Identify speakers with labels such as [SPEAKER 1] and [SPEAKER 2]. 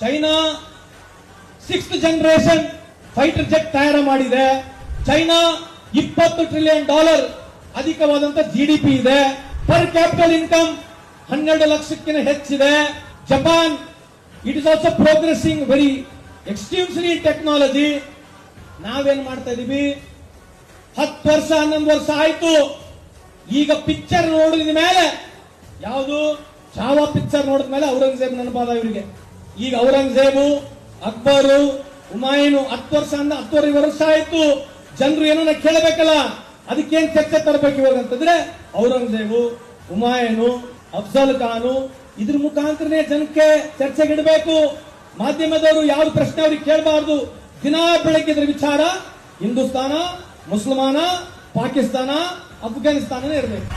[SPEAKER 1] China 6th generation fighter jet ತಯಾರು ಮಾಡಿದೆ. China $20 trillion ಅಧಿಕವಾದಂತ ಜಿಡಿಪಿ ಇದೆ. ಪರ್ ಕ್ಯಾಪಿಟಲ್ ಇನ್ಕಮ್ 12 ಲಕ್ಷಕ್ಕಿಂತ ಹೆಚ್ಚಿದೆ. Japan it is also progressing very extremely in technology. ನಾವೇನ್ ಮಾಡ್ತಾ ಇದೀವಿ? 10 ವರ್ಷ 11 ವರ್ಷ ಆಯ್ತು. ಈಗ ಪಿಕ್ಚರ್ ನೋಡಿದ ಮೇಲೆ, ಯಾವುದು ಚಾವಾ ಪಿಕ್ಚರ್ ನೋಡಿದ ಮೇಲೆ ಔರಂಗಜೇಬ್ ನೆನಪಾದ ಇವರಿಗೆ. ಈಗ ಔರಂಗಜೇಬು, ಅಕ್ಬರು, ಹುಮಾಯೂನು 10 ವರ್ಷ 10 ವರ್ಷ ಆಯ್ತು. ಜನರು ಏನನ್ನ ಕೇಳಬೇಕಲ್ಲ, ಅದಕ್ಕೇನ್ ಚರ್ಚೆ ತರಬೇಕು ಇವಾಗ ಅಂತಂದ್ರೆ ಔರಂಗಜೇಬು, ಹುಮಾಯೂನು, ಅಫ್ಜಲ್ ಖಾನು, ಇದ್ರ ಮುಖಾಂತರನೇ ಜನಕ್ಕೆ ಚರ್ಚೆಗಿಡಬೇಕು. ಮಾಧ್ಯಮದವರು ಯಾವ ಪ್ರಶ್ನೆ ಅವ್ರಿಗೆ ಕೇಳಬಾರ್ದು. ದಿನಾ ಬೆಳಗ್ಗೆ ವಿಚಾರ ಹಿಂದೂಸ್ತಾನ, ಮುಸಲ್ಮಾನ, ಪಾಕಿಸ್ತಾನ, ಅಫ್ಘಾನಿಸ್ತಾನನೇ ಇರಬೇಕು.